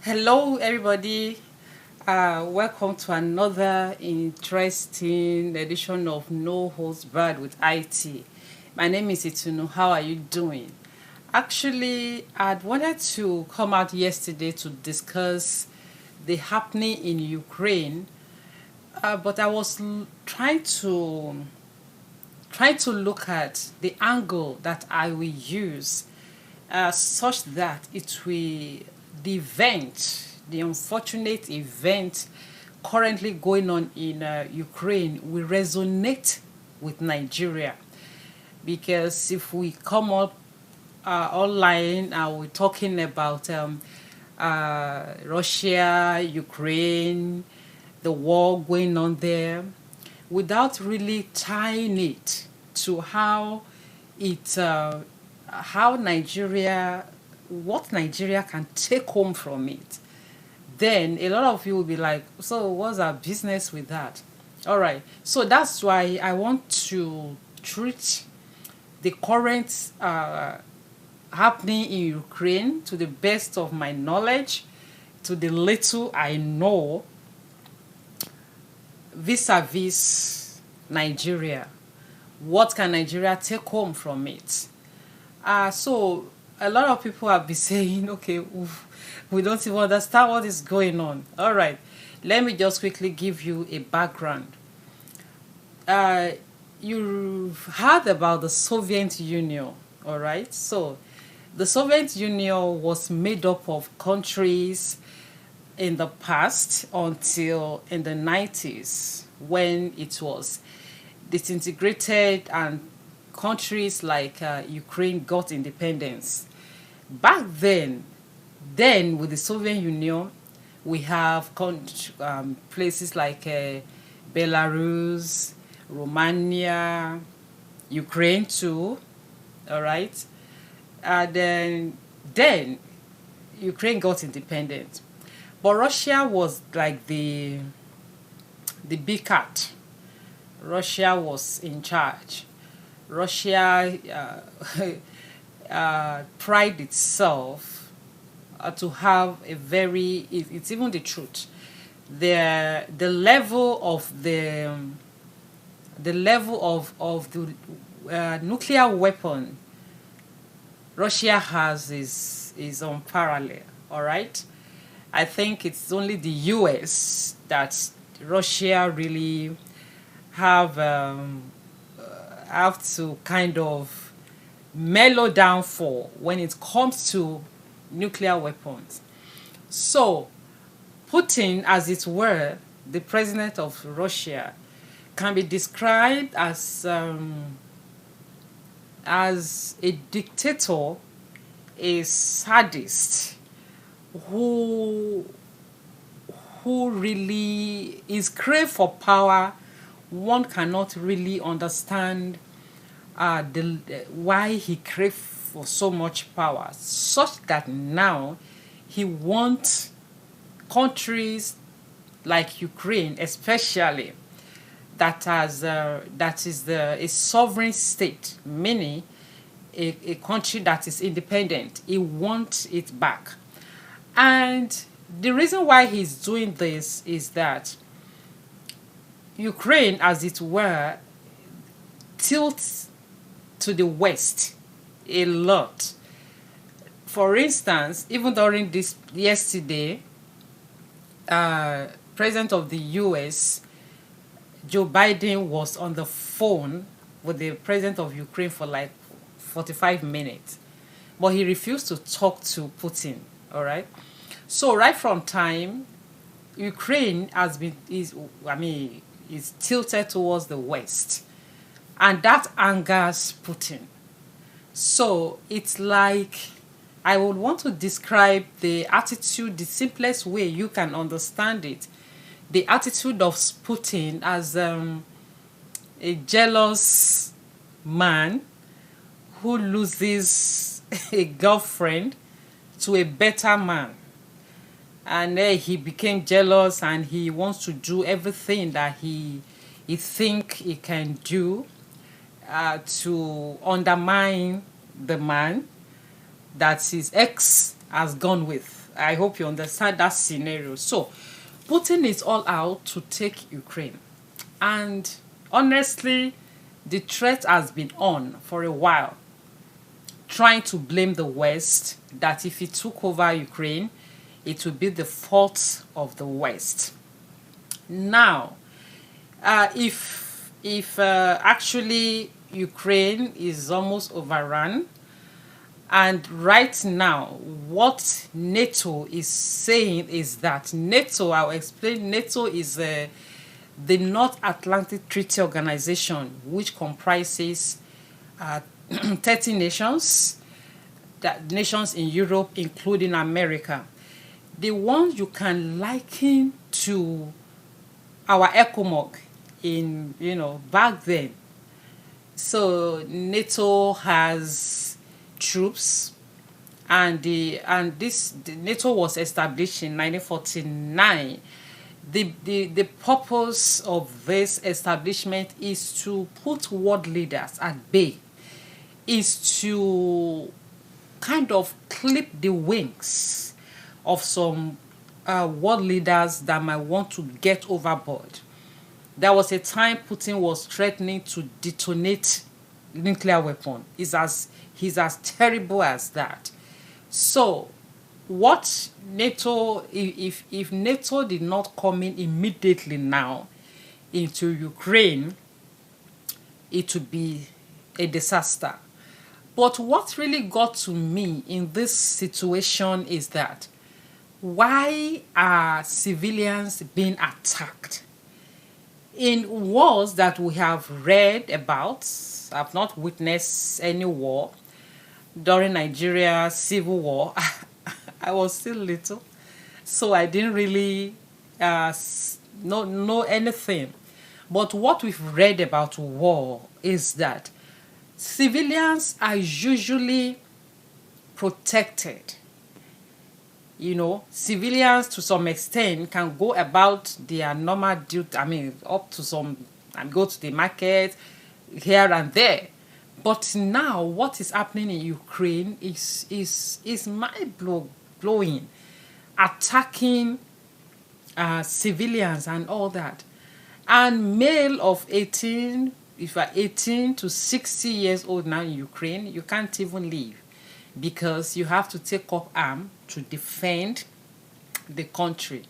Hello, everybody. Welcome to another interesting edition of No Holds Barred with IT. My name is Itunu. How are you doing? Actually, I'd wanted to come out yesterday to discuss the happening in Ukraine, but I was trying to look at the angle that I will use such that it will the unfortunate event currently going on in Ukraine will resonate with Nigeria. Because if we come up online and we're talking about Russia, Ukraine, the war going on there, without really tying it to how Nigeria, what Nigeria can take home from it, then a lot of you will be like, so what's our business with that? All right. So that's why I want to treat the current happening in Ukraine to the best of my knowledge, to the little I know, vis-a-vis Nigeria. What can Nigeria take home from it? So a lot of people have been saying, okay, oof, we don't even understand what is going on. All right, let me just quickly give you a background. Uh, you've heard about the Soviet Union, all right? So the Soviet Union was made up of countries in the past until in the 90s when it was disintegrated and countries like Ukraine got independence. Back then with the Soviet Union, we have places like Belarus, Romania, Ukraine too. All right, and then Ukraine got independent, but Russia was like the big cat. Russia was in charge. Russia pride itself to have a very it's even the truth, the level of the nuclear weapon Russia has is unparalleled. All right, I think it's only the US that Russia really have have to kind of mellow down for when it comes to nuclear weapons. So, Putin, as it were, the president of Russia, can be described as a dictator, a sadist who who really is crave for power. One cannot really understand why he craved for so much power, such that now he wants countries like Ukraine, especially that is a sovereign state, meaning a country that is independent. He wants it back, and the reason why he's doing this is that Ukraine, as it were, tilts to the west a lot. For instance, even during this yesterday, President of the U.S. Joe Biden was on the phone with the President of Ukraine for like 45 minutes, but he refused to talk to Putin. All right, so right from time, Ukraine has been is tilted towards the west, and that angers Putin. So it's like I would want to describe the attitude, the simplest way you can understand it, the attitude of Putin as a jealous man who loses a girlfriend to a better man. And he became jealous and he wants to do everything that he think he can do to undermine the man that his ex has gone with. I hope you understand that scenario. So Putin is all out to take Ukraine. And honestly, the threat has been on for a while, trying to blame the West that if he took over Ukraine, it would be the fault of the West. Now, if actually Ukraine is almost overrun, and right now what NATO is saying is that NATO, I'll explain, NATO is the North Atlantic Treaty Organization, which comprises 30 nations, nations in Europe, including America. The ones you can liken to our ECOMOG in, back then. So NATO has troops, and the NATO was established in 1949. The purpose of this establishment is to put world leaders at bay, is to kind of clip the wings of some world leaders that might want to get overboard. There was a time Putin was threatening to detonate nuclear weapon. He's as terrible as that. So what NATO, if NATO did not come in immediately now into Ukraine, it would be a disaster. But what really got to me in this situation is that why are civilians being attacked? In wars that we have read about, I've not witnessed any war. During Nigeria's civil war, I was still little, so I didn't really know anything. But what we've read about war is that civilians are usually protected. Civilians to some extent can go about their normal duty, up to some, and go to the market here and there. But now what is happening in Ukraine is mind-blowing, attacking civilians and all that. And male of 18, if you're 18 to 60 years old now in Ukraine, you can't even leave, because you have to take up arms to defend the country.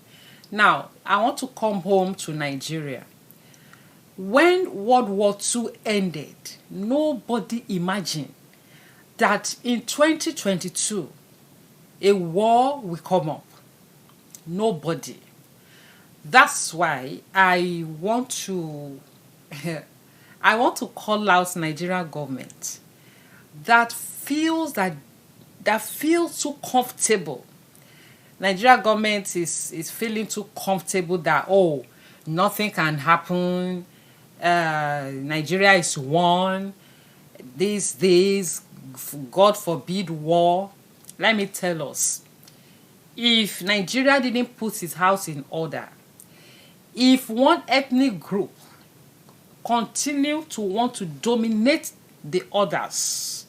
Now, I want to come home to Nigeria. When World War II ended, nobody imagined that in 2022, a war will come up. Nobody. That's why I want to call out Nigerian government that feels too comfortable. Nigeria government is feeling too comfortable that nothing can happen. Nigeria is one. These days, God forbid war. Let me tell us, if Nigeria didn't put its house in order, if one ethnic group continue to want to dominate the others,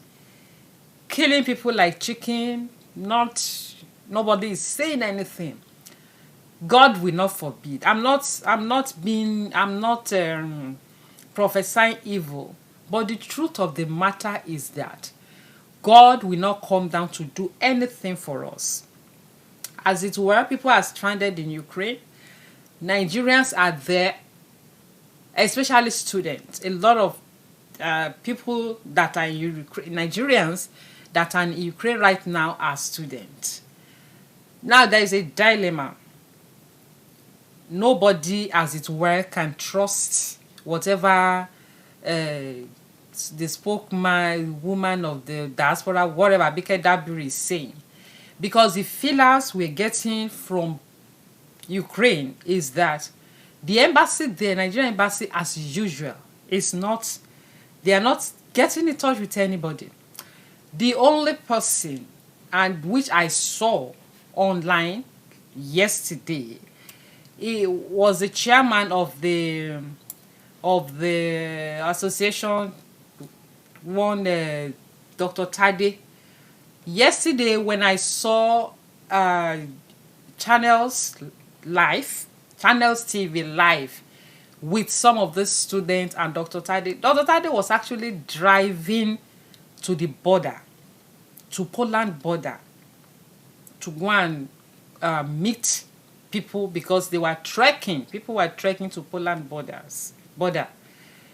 killing people like chicken, nobody is saying anything. God will not forbid. I'm not prophesying evil, but the truth of the matter is that God will not come down to do anything for us. As it were, people are stranded in Ukraine. Nigerians are there, especially students. A lot of people that are in Ukraine, Nigerians that are in Ukraine right now, are students. Now there is a dilemma. Nobody, as it were, can trust whatever the spokesman, woman of the diaspora, whatever Bike Dabiri is saying. Because the feelers we're getting from Ukraine is that the embassy there, Nigerian embassy, as usual, they are not getting in touch with anybody. The only person, and which I saw online yesterday, it was the chairman of the association, Dr. Tade. Yesterday, when I saw uh, channels live, channels TV live with some of the students and Dr. Tade. Dr. Tade was actually driving to the border, to Poland border, to go and meet people because they were trekking. People were trekking to Poland border.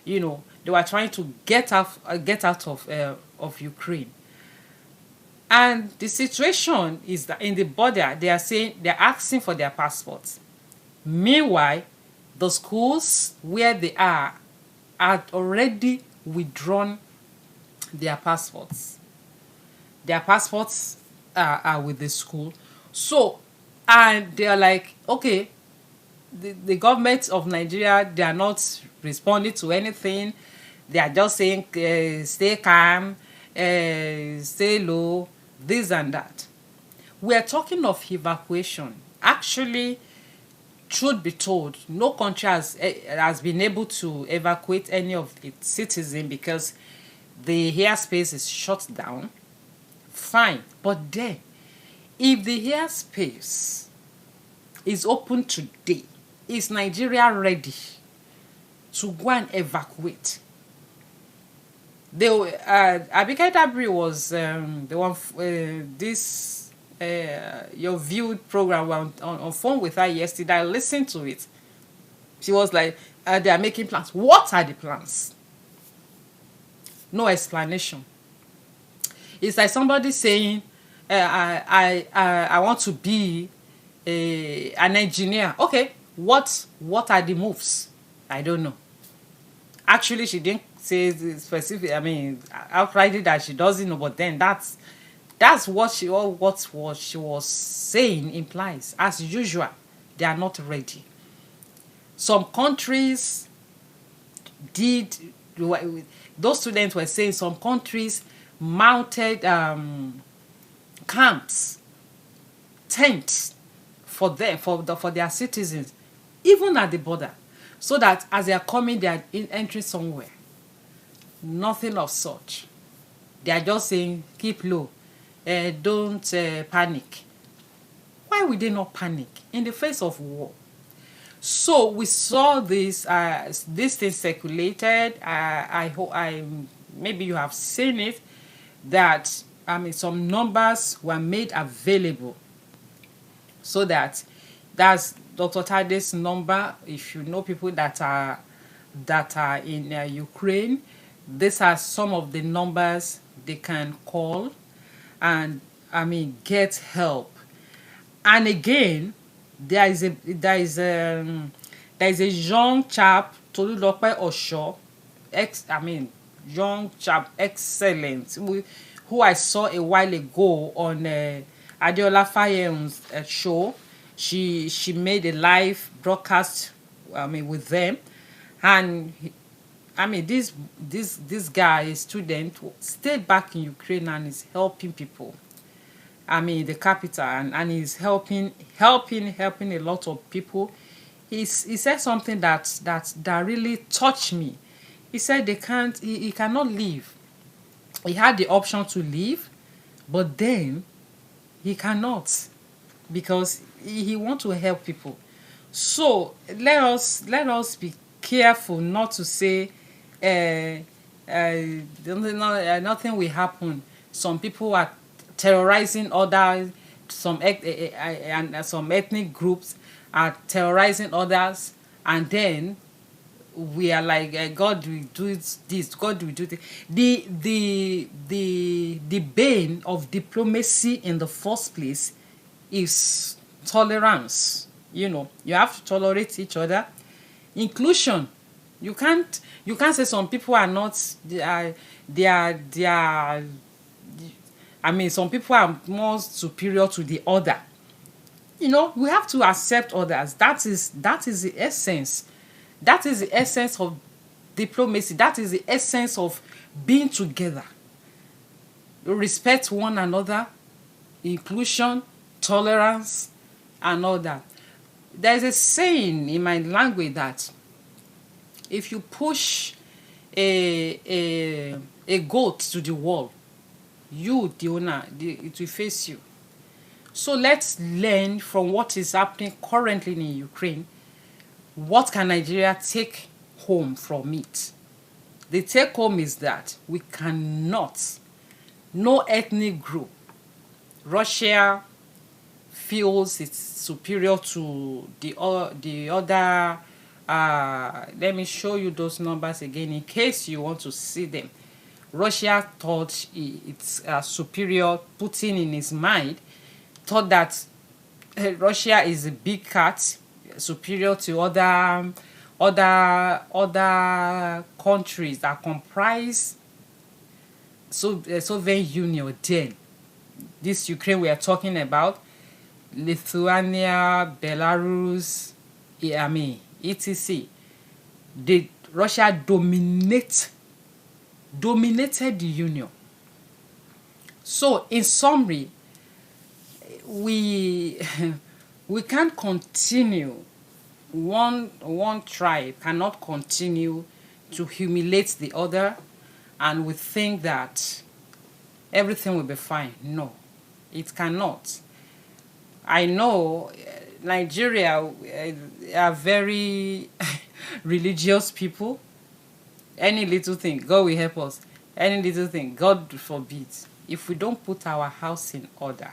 You know, they were trying to get out of Ukraine. And the situation is that in the border, they're asking for their passports. Meanwhile, the schools where they are had already withdrawn their passports. Their passports are with the school. So, and they are like, okay, the government of Nigeria, they are not responding to anything. They are just saying, stay calm, stay low, this and that. We are talking of evacuation. Actually, truth be told, no country has been able to evacuate any of its citizens because the airspace is shut down. Fine, but then, if the airspace is open today, is Nigeria ready to go and evacuate? Abike Dabiri was the one this your viewed program on phone with her yesterday. I listened to it. She was like, they are making plans. What are the plans? No explanation. It's like somebody saying, I want to be an engineer. Okay, what are the moves? I don't know. Actually, she didn't say specific. I mean, outrightly that she doesn't know. But then that's what she was saying implies. As usual, they are not ready. Some countries did. Those students were saying some countries mounted camps, tents for them for their citizens, even at the border, so that as they are coming, they are entering somewhere. Nothing of such. They are just saying keep low, don't panic. Why would they not panic in the face of war? So we saw this thing circulated. I hope maybe you have seen it, that some numbers were made available, so that's Dr. Tade's number. If you know people that are in Ukraine, these are some of the numbers they can call and get help. And again, there is a young chap, Tolulope Osho, young chap, excellent, who I saw a while ago on Adeola Fayem's show. She made a live broadcast with them, and this guy, a student, stayed back in Ukraine and is helping people. The capital, and he's helping a lot of people. He said something that really touched me. He said he cannot leave. He had the option to leave, but then he cannot, because he wants to help people. So let us be careful not to say nothing will happen. Some people are terrorizing others. Some ethnic groups are terrorizing others, and then we are like, God will do this, God will do this. The bane of diplomacy in the first place is tolerance. You have to tolerate each other. Inclusion. You can't say some people are not, some people are more superior to the other. We have to accept others. That is the essence. That is the essence of diplomacy. That is the essence of being together. Respect one another, inclusion, tolerance, and all that. There is a saying in my language that if you push a goat to the wall, you, the owner, it will face you. So let's learn from what is happening currently in Ukraine. What can Nigeria take home from it? The take home is that we cannot, no ethnic group, Russia feels it's superior to the other. Let me show you those numbers again in case you want to see them. Russia thought it's superior. Putin in his mind thought that Russia is a big cat, superior to other countries that comprise Soviet Union. Then this Ukraine we are talking about, Lithuania, Belarus, etc. Russia dominated the Union. So in summary, we we can't continue. One tribe cannot continue to humiliate the other, and we think that everything will be fine. No, it cannot. I know Nigeria are very religious people. Any little thing, God will help us. Any little thing, God forbid. If we don't put our house in order,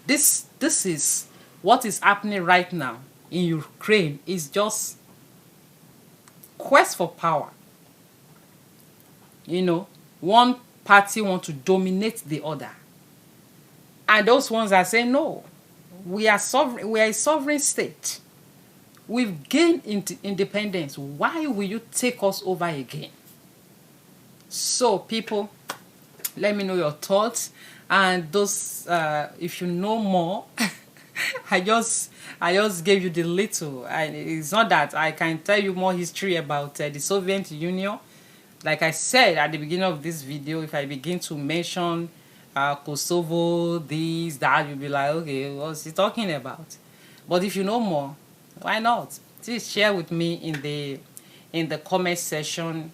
this is what is happening right now in Ukraine. Is just quest for power. One party want to dominate the other, and those ones are saying no. We are sovereign. We are a sovereign state. We've gained independence. Why will you take us over again? So, people, let me know your thoughts. And those, if you know more, I just gave you the little. And it's not that I can tell you more history about the Soviet Union. Like I said at the beginning of this video, if I begin to mention Kosovo, this, that, you'll be like, okay, what's he talking about? But if you know more, why not? Please share with me in the comment section.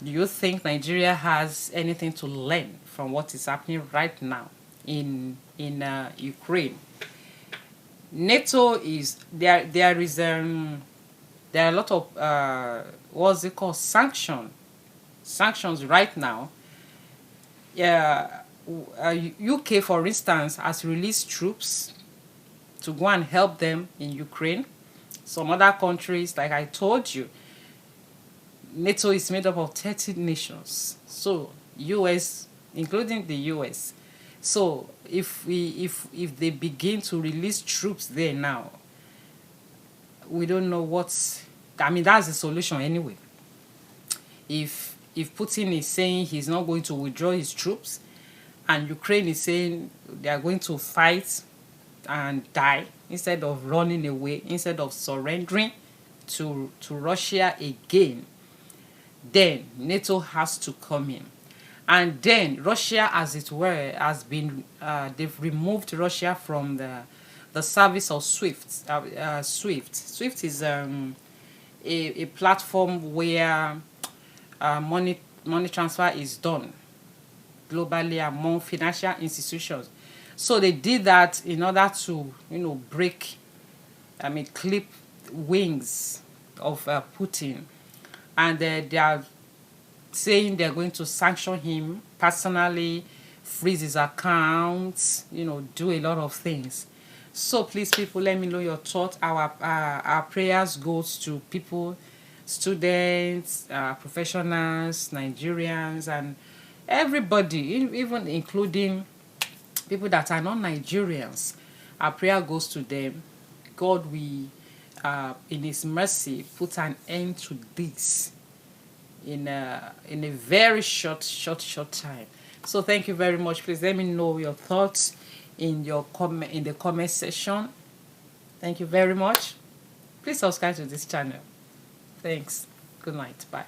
Do you think Nigeria has anything to learn from what is happening right now in Ukraine? NATO is there. There are a lot of what's it called, sanctions right now. UK, for instance, has released troops to go and help them in Ukraine. Some other countries, like I told you, NATO is made up of 30 nations. So US, including the US. So if they begin to release troops there now, we don't know what's. I mean, that's the solution anyway. If Putin is saying he's not going to withdraw his troops, and Ukraine is saying they are going to fight and die instead of running away, instead of surrendering to Russia again, then NATO has to come in. And then Russia, as it were, has been they've removed Russia from the service of SWIFT. SWIFT is a platform where money transfer is done globally among financial institutions. So they did that in order to, clip wings of Putin. And they are saying they're going to sanction him personally, freeze his accounts, do a lot of things. So please, people, let me know your thoughts. Our prayers goes to people, students, professionals, Nigerians, and everybody, even including people that are not Nigerians. Our prayer goes to them. God will, in His mercy, put an end to this in a very short time. So thank you very much. Please let me know your thoughts in the comment section. Thank you very much. Please subscribe to this channel. Thanks. Good night. Bye.